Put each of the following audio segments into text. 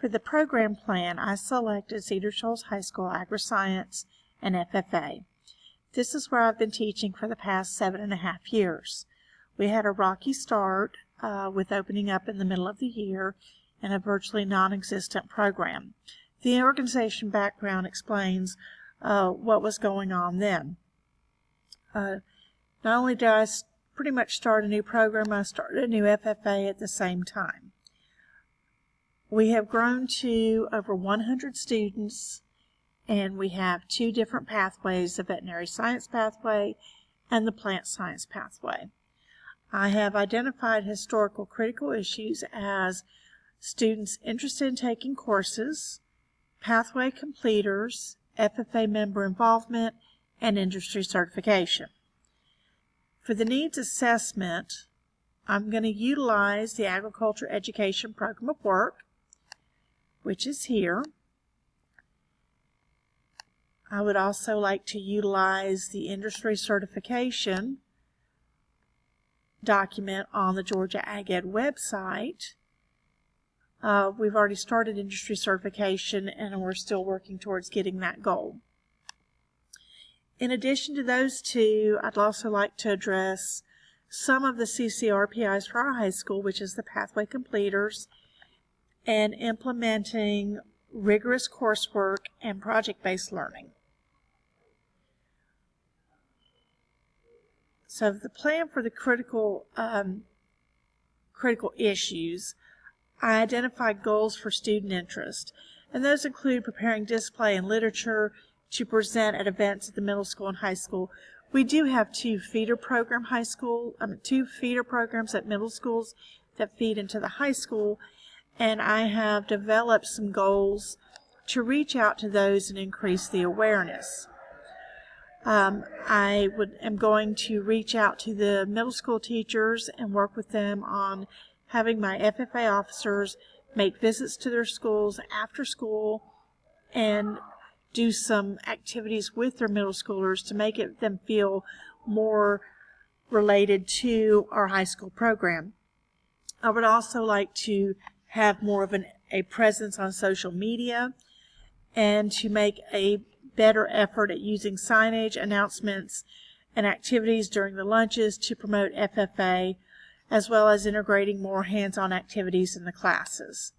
For the program plan, I selected Cedar Shoals High School Agri-Science and FFA. This is where I've been teaching for the past 7.5 years. We had a rocky start with opening up in the middle of the year and a virtually non-existent program. The organization background explains what was going on then. Not only did I pretty much start a new program, I started a new FFA at the same time. We have grown to over 100 students, and we have 2 different pathways, the veterinary science pathway and the plant science pathway. I have identified historical critical issues as students interested in taking courses, pathway completers, FFA member involvement, and industry certification. For the needs assessment, I'm going to utilize the Agriculture Education Program of Work, which is here. I would also like to utilize the industry certification document on the Georgia Ag Ed website. We've already started industry certification and we're still working towards getting that goal. In addition to those 2, I'd also like to address some of the CCRPIs for our high school, which is the pathway completers, and implementing rigorous coursework and project-based learning. So the plan for the critical issues, I identified goals for student interest, and those include preparing display and literature to present at events at the middle school and high school. We do have 2 feeder programs at middle schools that feed into the high school, and I have developed some goals to reach out to those and increase the awareness. I am going to reach out to the middle school teachers and work with them on having my FFA officers make visits to their schools after school and do some activities with their middle schoolers to make them feel more related to our high school program. I would also like to have more of a presence on social media and to make a better effort at using signage, announcements, and activities during the lunches to promote FFA, as well as integrating more hands-on activities in the classes.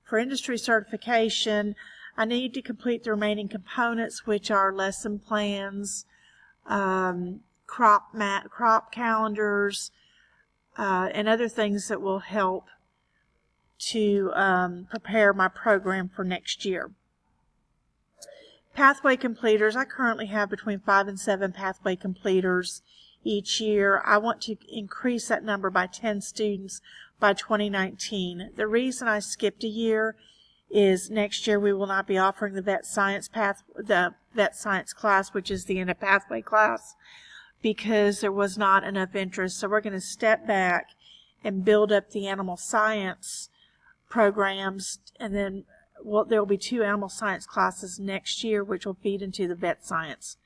For industry certification, I need to complete the remaining components, which are lesson plans, crop calendars, and other things that will help to prepare my program for next year. Pathway completers, I currently have between 5 and 7 pathway completers each year. I want to increase that number by 10 students by 2019. The reason I skipped a year is next year we will not be offering the vet science class, which is the end of pathway class, because there was not enough interest. So we're going to step back and build up the animal science programs, and then there will be 2 animal science classes next year, which will feed into the vet science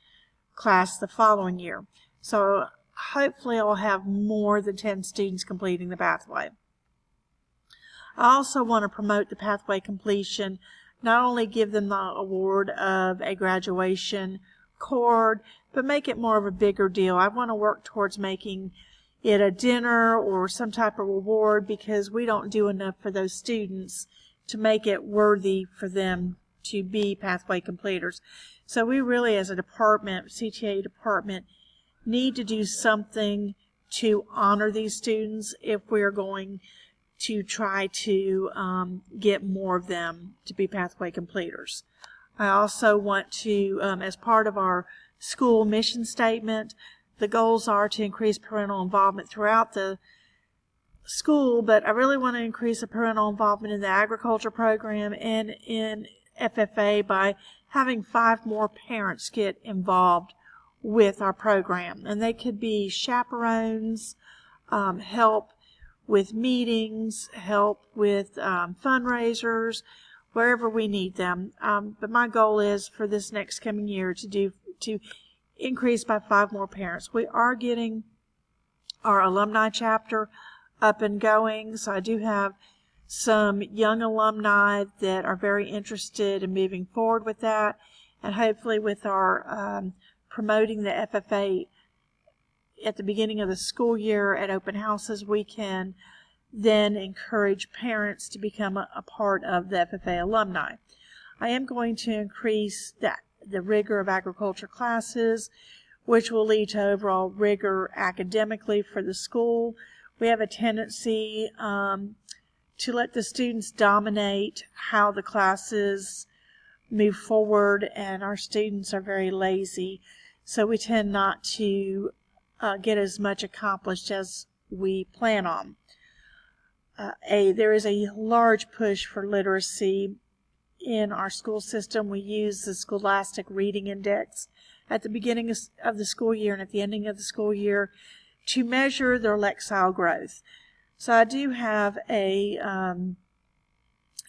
class the following year. So hopefully I'll have more than 10 students completing the pathway. I also want to promote the pathway completion, not only give them the award of a graduation cord, but make it more of a bigger deal. I want to work towards making it a dinner or some type of reward, because we don't do enough for those students to make it worthy for them to be pathway completers. So we really, as a department, CTA department, need to do something to honor these students if we're going to try to get more of them to be pathway completers. I also want to, as part of our school mission statement, the goals are to increase parental involvement throughout the school, but I really want to increase the parental involvement in the agriculture program and in FFA by having 5 more parents get involved with our program. And they could be chaperones, help with meetings, help with fundraisers, wherever we need them. But my goal is for this next coming year to increase by 5 more parents. We are getting our alumni chapter up and going, so I do have some young alumni that are very interested in moving forward with that, and hopefully with our promoting the FFA at the beginning of the school year at open houses, we can then encourage parents to become a part of the FFA alumni. I am going to increase the rigor of agriculture classes, which will lead to overall rigor academically for the school. We have a tendency to let the students dominate how the classes move forward, and our students are very lazy, so we tend not to get as much accomplished as we plan on. There is a large push for literacy in our school system. We use the Scholastic Reading Index at the beginning of the school year and at the ending of the school year to measure their lexile growth. So I do have a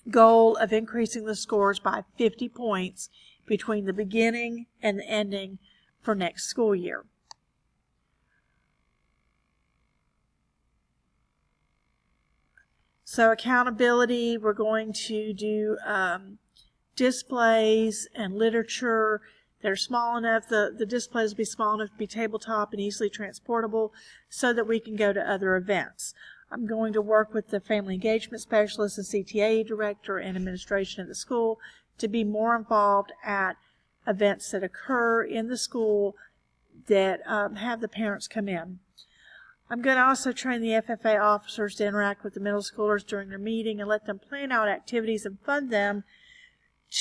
goal of increasing the scores by 50 points between the beginning and the ending for next school year. So accountability, we're going to do displays and literature that are small enough, the displays will be small enough to be tabletop and easily transportable so that we can go to other events. I'm going to work with the family engagement specialist and CTA director and administration at the school to be more involved at events that occur in the school that have the parents come in. I'm going to also train the FFA officers to interact with the middle schoolers during their meeting and let them plan out activities and fund them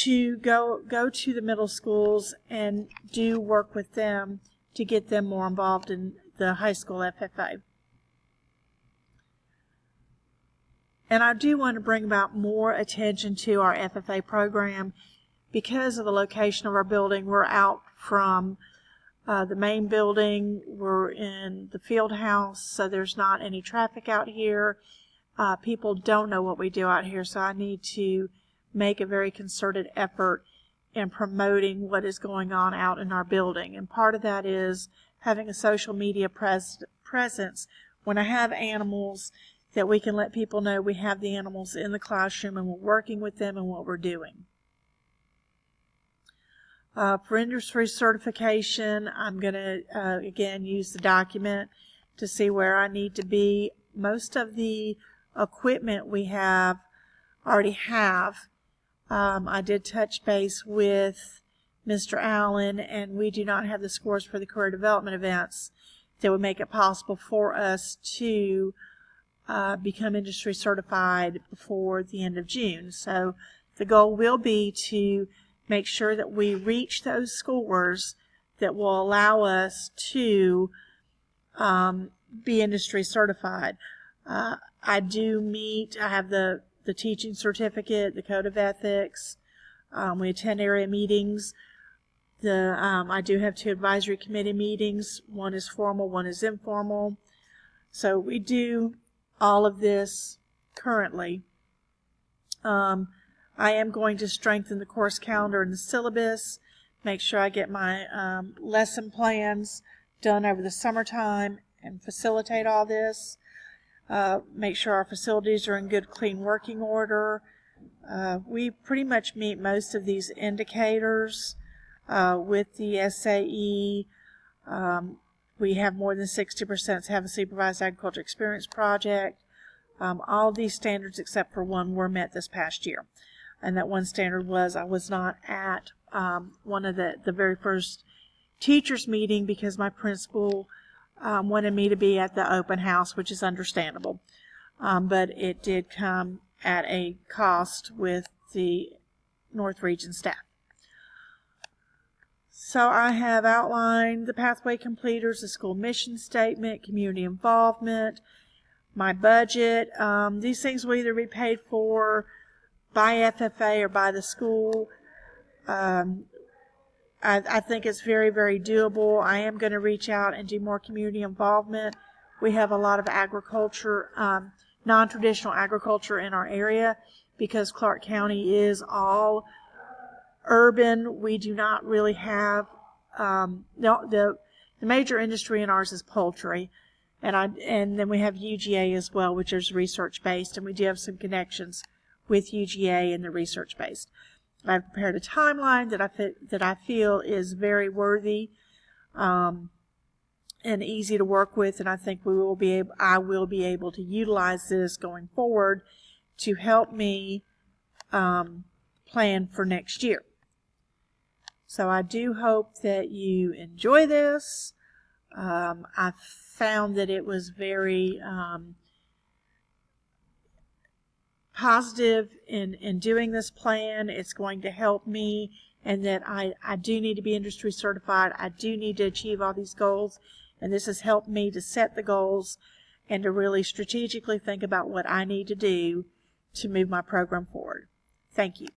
to go to the middle schools and do work with them to get them more involved in the high school FFA. And I do want to bring about more attention to our FFA program because of the location of our building. We're out from the main building. We're in the field house, so there's not any traffic out here. People don't know what we do out here, so I need to make a very concerted effort in promoting what is going on out in our building. And part of that is having a social media presence. When I have animals, that we can let people know we have the animals in the classroom and we're working with them and what we're doing. For industry certification, I'm going to, again, use the document to see where I need to be. Most of the equipment we already have. I did touch base with Mr. Allen, and we do not have the scores for the career development events that would make it possible for us to become industry certified before the end of June. So the goal will be to make sure that we reach those scores that will allow us to be industry certified. I have the teaching certificate, the code of ethics. We attend area meetings. I do have 2 advisory committee meetings. One is formal, one is informal. So we do all of this currently. I am going to strengthen the course calendar and the syllabus, make sure I get my lesson plans done over the summertime and facilitate all this. Make sure our facilities are in good, clean working order. We pretty much meet most of these indicators with the SAE. We have more than 60% have a supervised agriculture experience project. All these standards except for one were met this past year. And that one standard was I was not at one of the very first teachers meeting because my principal wanted me to be at the open house, which is understandable. But it did come at a cost with the North Region staff. So I have outlined the pathway completers, the school mission statement, community involvement, my budget. These things will either be paid for by FFA or by the school. I think it's very, very doable. I am going to reach out and do more community involvement. We have a lot of agriculture, non-traditional agriculture in our area because Clark County is all urban. We do not really have, the major industry in ours is poultry. And then we have UGA as well, which is research-based, and we do have some connections with UGA and the research-based. I've prepared a timeline that I feel is very worthy and easy to work with, and I think I will be able to utilize this going forward to help me plan for next year. So I do hope that you enjoy this. I found that it was very positive in doing this plan. It's going to help me, and that I do need to be industry certified. I do need to achieve all these goals, and this has helped me to set the goals and to really strategically think about what I need to do to move my program forward. Thank you.